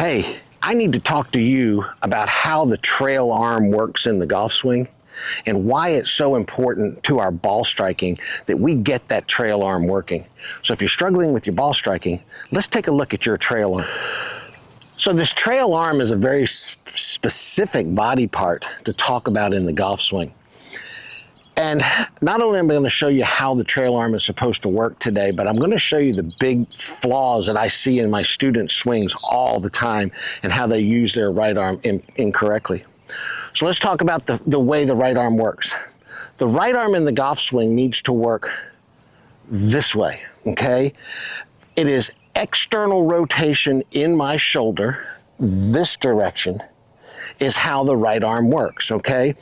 Hey, I need to talk to you about how the trail arm works in the golf swing and why it's so important to our ball striking that we get that trail arm working. So if you're struggling with your ball striking, let's take a look at your trail arm. So this trail arm is a very specific body part to talk about in the golf swing. And not only am I going to show you how the trail arm is supposed to work today, but I'm going to show you the big flaws that I see in my students' swings all the time and how they use their right arm incorrectly. So let's talk about the way the right arm works. The right arm in the golf swing needs to work this way, okay? It is external rotation in my shoulder. This direction is how the right arm works, okay?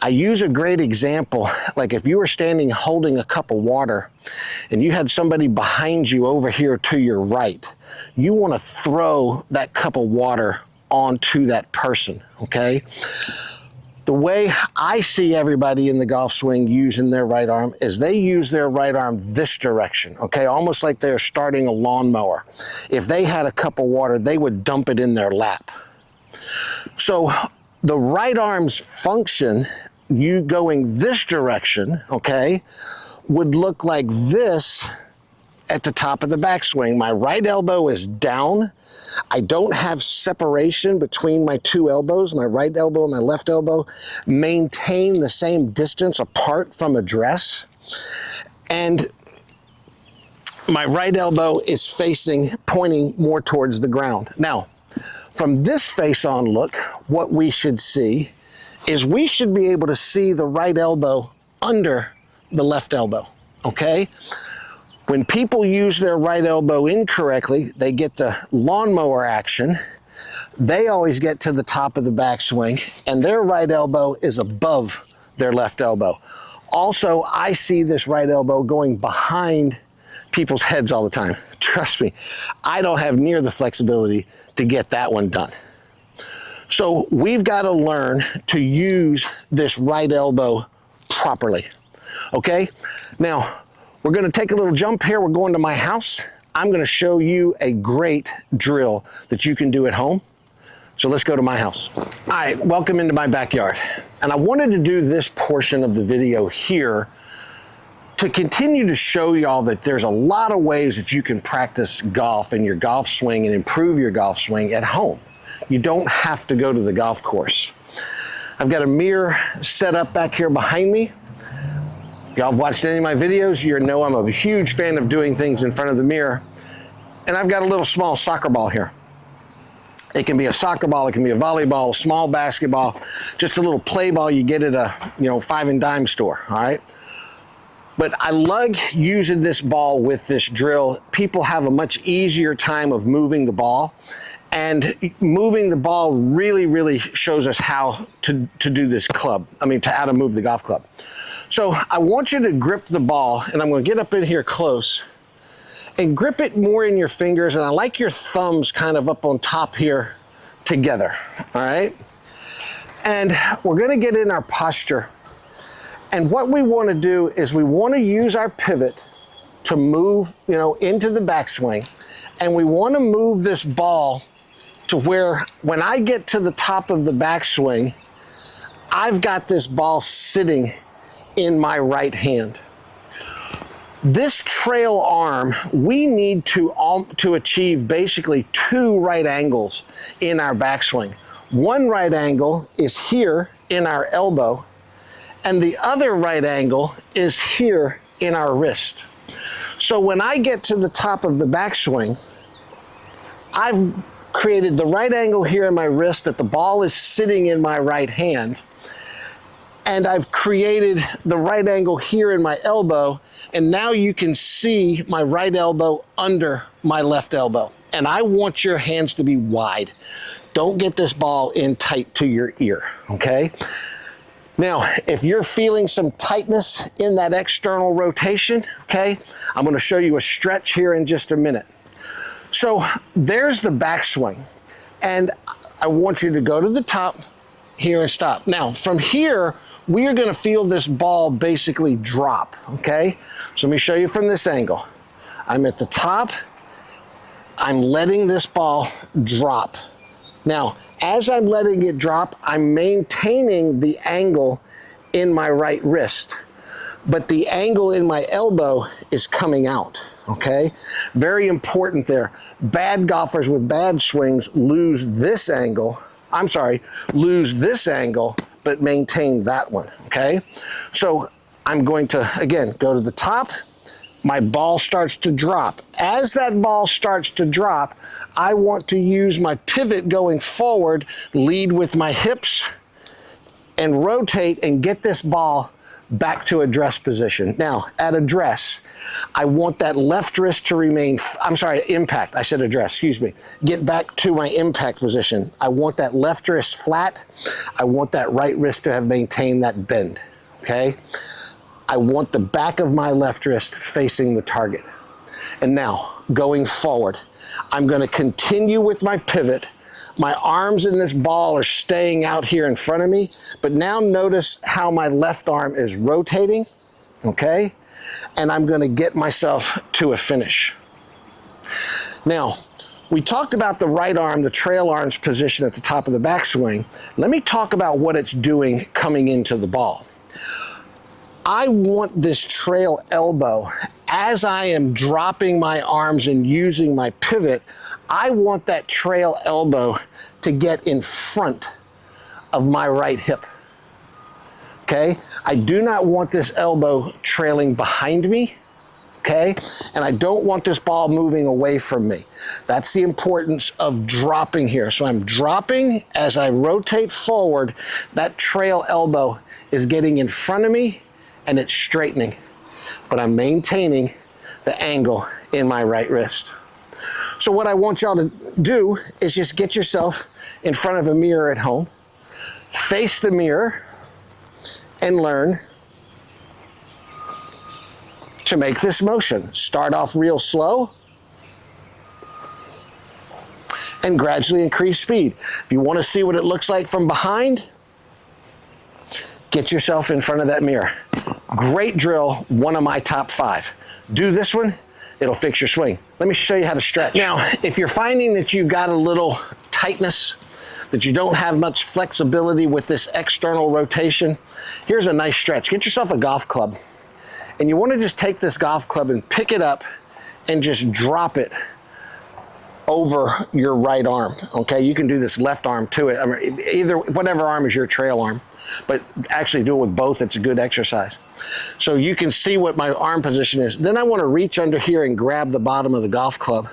I use a great example, like if you were standing holding a cup of water and you had somebody behind you over here to your right, you want to throw that cup of water onto that person, okay? The way I see everybody in the golf swing using their right arm is they use their right arm this direction, okay? Almost like they're starting a lawnmower. If they had a cup of water, they would dump it in their lap. So the right arm's function, you going this direction, okay, would look like this at the top of the backswing. My right elbow is down. I don't have separation between my two elbows. My right elbow and my left elbow maintain the same distance apart from address. And my right elbow is pointing more towards the ground. Now, from this face-on look, what we should see is we should be able to see the right elbow under the left elbow, okay? When people use their right elbow incorrectly, they get the lawnmower action. They always get to the top of the backswing, and their right elbow is above their left elbow. Also, I see this right elbow going behind people's heads all the time. Trust me, I don't have near the flexibility to get that one done. So we've got to learn to use this right elbow properly, okay? Now, we're going to take a little jump here. We're going to my house. I'm going to show you a great drill that you can do at home. So let's go to my house. All right, welcome into my backyard. And I wanted to do this portion of the video here to continue to show y'all that there's a lot of ways that you can practice golf in your golf swing and improve your golf swing at home. You don't have to go to the golf course. I've got a mirror set up back here behind me. If y'all have watched any of my videos, you know I'm a huge fan of doing things in front of the mirror. And I've got a little small soccer ball here. It can be a soccer ball, it can be a volleyball, a small basketball, just a little play ball you get at a 5 and dime store, all right? But I like using this ball with this drill. People have a much easier time of moving the ball. And moving the ball really shows us how to do this club. How to move the golf club. So I want you to grip the ball, and I'm going to get up in here close and grip it more in your fingers, and I like your thumbs kind of up on top here together, all right? And we're going to get in our posture. And what we want to do is we want to use our pivot to move, into the backswing, and we want to move this ball to where when I get to the top of the backswing, I've got this ball sitting in my right hand. This trail arm, we need to achieve basically 2 right angles in our backswing. One right angle is here in our elbow, and the other right angle is here in our wrist. So when I get to the top of the backswing, I've created the right angle here in my wrist that the ball is sitting in my right hand. And I've created the right angle here in my elbow, and now you can see my right elbow under my left elbow. And I want your hands to be wide. Don't get this ball in tight to your ear, okay? Now, if you're feeling some tightness in that external rotation, okay, I'm gonna show you a stretch here in just a minute. So there's the backswing, and I want you to go to the top here and stop. Now, from here, we are going to feel this ball basically drop, okay? So let me show you from this angle. I'm at the top. I'm letting this ball drop, Now, as I'm letting it drop, I'm maintaining the angle in my right wrist, but the angle in my elbow is coming out, okay? Very important there. Bad golfers with bad swings lose this angle, but maintain that one, okay? So I'm going to, again, go to the top. My ball starts to drop. As that ball starts to drop, I want to use my pivot going forward, lead with my hips, and rotate and get this ball back to address position. Now, at address, I want that left wrist to remain, impact, I said address, excuse me. Get back to my impact position. I want that left wrist flat. I want that right wrist to have maintained that bend, okay? I want the back of my left wrist facing the target. And now, going forward, I'm gonna continue with my pivot. My arms in this ball are staying out here in front of me, but now notice how my left arm is rotating, okay? And I'm gonna get myself to a finish. Now, we talked about the right arm, the trail arm's position at the top of the backswing. Let me talk about what it's doing coming into the ball. I want this trail elbow, as I am dropping my arms and using my pivot, I want that trail elbow to get in front of my right hip, okay? I do not want this elbow trailing behind me, okay? And I don't want this ball moving away from me. That's the importance of dropping here. So I'm dropping as I rotate forward, that trail elbow is getting in front of me and it's straightening, but I'm maintaining the angle in my right wrist. So what I want y'all to do is just get yourself in front of a mirror at home, face the mirror, and learn to make this motion. Start off real slow and gradually increase speed. If you want to see what it looks like from behind, get yourself in front of that mirror. Great drill, one of my top 5. Do this one, it'll fix your swing. Let me show you how to stretch. Now, if you're finding that you've got a little tightness, that you don't have much flexibility with this external rotation, here's a nice stretch. Get yourself a golf club, and you want to just take this golf club and pick it up and just drop it over your right arm, okay? You can do this left arm to it. I mean, either, whatever arm is your trail arm, but actually do it with both. It's a good exercise. So you can see what my arm position is. Then I want to reach under here and grab the bottom of the golf club.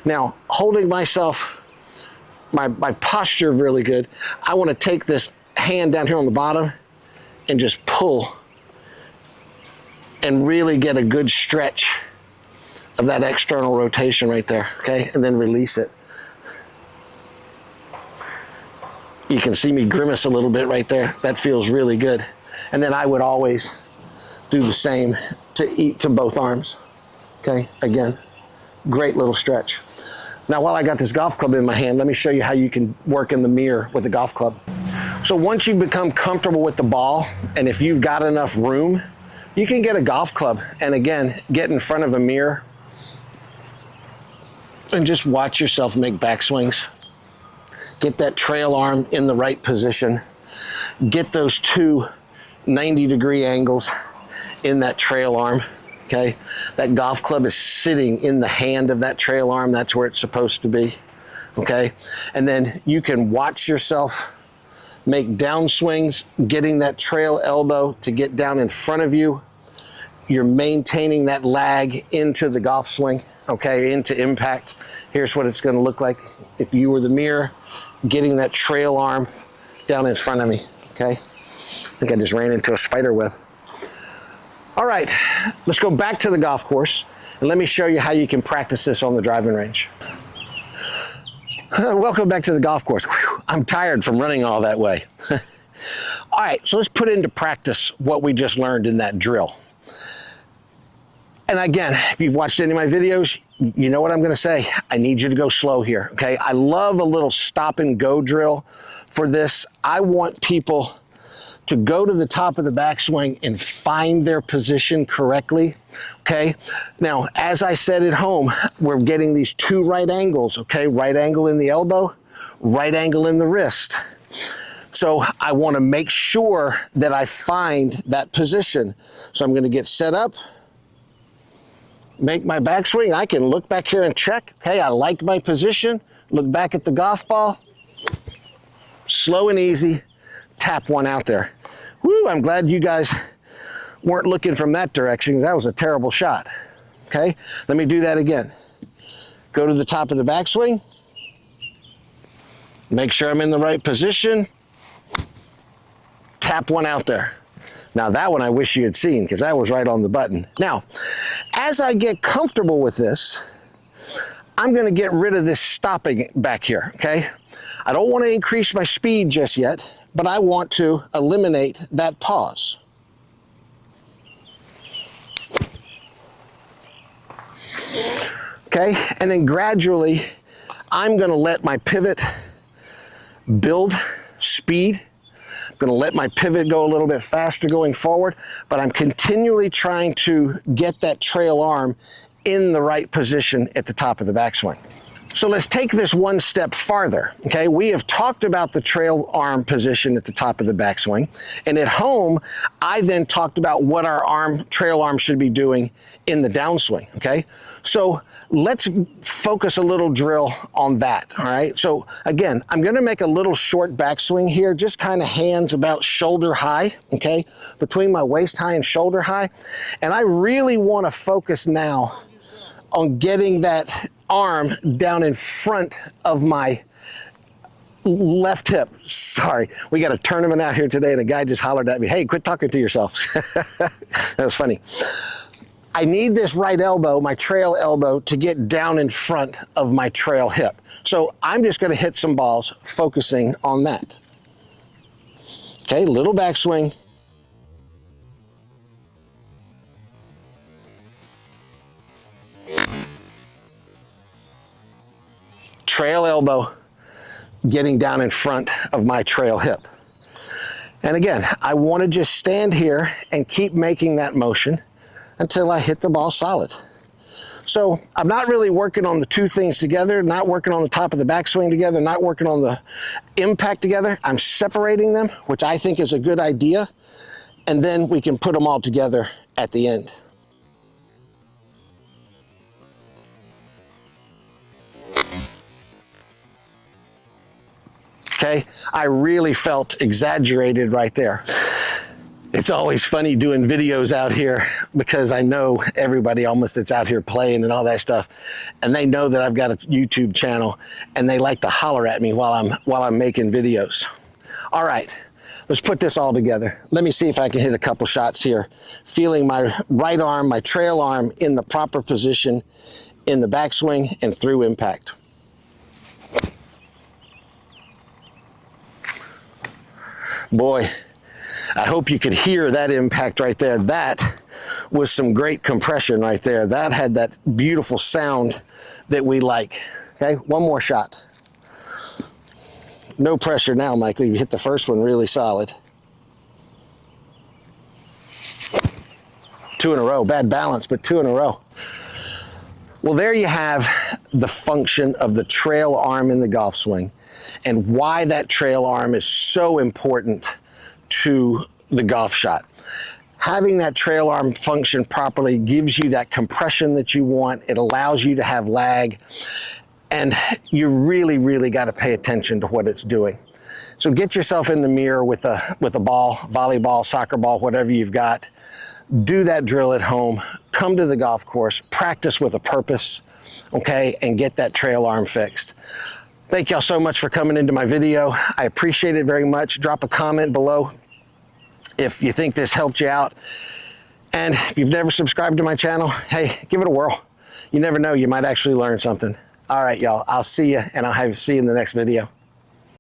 Now, holding myself, my posture really good, I want to take this hand down here on the bottom and just pull and really get a good stretch of that external rotation right there, okay? And then release it. You can see me grimace a little bit right there. That feels really good. And then I would always do the same to both arms, okay? Again, great little stretch. Now, while I got this golf club in my hand, let me show you how you can work in the mirror with the golf club. So once you become comfortable with the ball, and if you've got enough room, you can get a golf club and again, get in front of a mirror and just watch yourself make backswings. Get that trail arm in the right position. Get those 2 90-degree angles in that trail arm, okay? That golf club is sitting in the hand of that trail arm. That's where it's supposed to be, okay? And then you can watch yourself make downswings, getting that trail elbow to get down in front of you. You're maintaining that lag into the golf swing, okay, into impact. Here's what it's gonna look like if you were the mirror, getting that trail arm down in front of me, okay? I think I just ran into a spider web. All right, let's go back to the golf course and let me show you how you can practice this on the driving range. Welcome back to the golf course. Whew, I'm tired from running all that way. All right, so let's put into practice what we just learned in that drill. And again, if you've watched any of my videos, you know what I'm gonna say. I need you to go slow here, okay? I love a little stop and go drill for this. I want people to go to the top of the backswing and find their position correctly, okay? Now, as I said at home, we're getting these 2 right angles, okay? Right angle in the elbow, right angle in the wrist. So I want to make sure that I find that position. So I'm going to get set up, make my backswing. I can look back here and check. Hey, I like my position. Look back at the golf ball. Slow and easy. Tap one out there. Woo, I'm glad you guys weren't looking from that direction. That was a terrible shot. Okay, let me do that again. Go to the top of the backswing. Make sure I'm in the right position. Tap one out there. Now that one I wish you had seen because that was right on the button. Now, as I get comfortable with this, I'm going to get rid of this stopping back here, okay? I don't want to increase my speed just yet, but I want to eliminate that pause. Okay, and then gradually, I'm going to let my pivot build speed. I'm going to let my pivot go a little bit faster going forward, but I'm continually trying to get that trail arm in the right position at the top of the backswing. So let's take this one step farther, okay? We have talked about the trail arm position at the top of the backswing, and at home, I then talked about what our trail arm should be doing in the downswing, okay? So let's focus a little drill on that, all right? So again, I'm gonna make a little short backswing here, just kind of hands about shoulder high, okay? Between my waist high and shoulder high. And I really wanna focus now on getting that arm down in front of my left hip. Sorry, we got a tournament out here today and a guy just hollered at me, hey, quit talking to yourself. That was funny. I need this right elbow, my trail elbow, to get down in front of my trail hip. So I'm just gonna hit some balls focusing on that. Okay, little backswing. Trail elbow getting down in front of my trail hip. And again, I want to just stand here and keep making that motion until I hit the ball solid. So I'm not really working on the two things together, not working on the top of the backswing together, not working on the impact together. I'm separating them, which I think is a good idea. And then we can put them all together at the end. Okay, I really felt exaggerated right there. It's always funny doing videos out here because I know everybody almost that's out here playing and all that stuff, and they know that I've got a YouTube channel and they like to holler at me while I'm making videos. All right, let's put this all together. Let me see if I can hit a couple shots here. Feeling my right arm, my trail arm in the proper position in the backswing and through impact. Boy, I hope you could hear that impact right there. That was some great compression right there. That had that beautiful sound that we like. Okay, one more shot. No pressure now, Michael. You hit the first one really solid. 2 in a row. Bad balance, but 2 in a row. Well, there you have the function of the trail arm in the golf swing and why that trail arm is so important to the golf shot. Having that trail arm function properly gives you that compression that you want. It allows you to have lag, and you really, really got to pay attention to what it's doing. So get yourself in the mirror with a ball, volleyball, soccer ball, whatever you've got. Do that drill at home. Come to the golf course, practice with a purpose, okay, and get that trail arm fixed. Thank y'all so much for coming into my video. I appreciate it very much. Drop a comment below if you think this helped you out. And if you've never subscribed to my channel, hey, give it a whirl. You never know, you might actually learn something. All right, y'all, I'll see you, and I'll see you in the next video.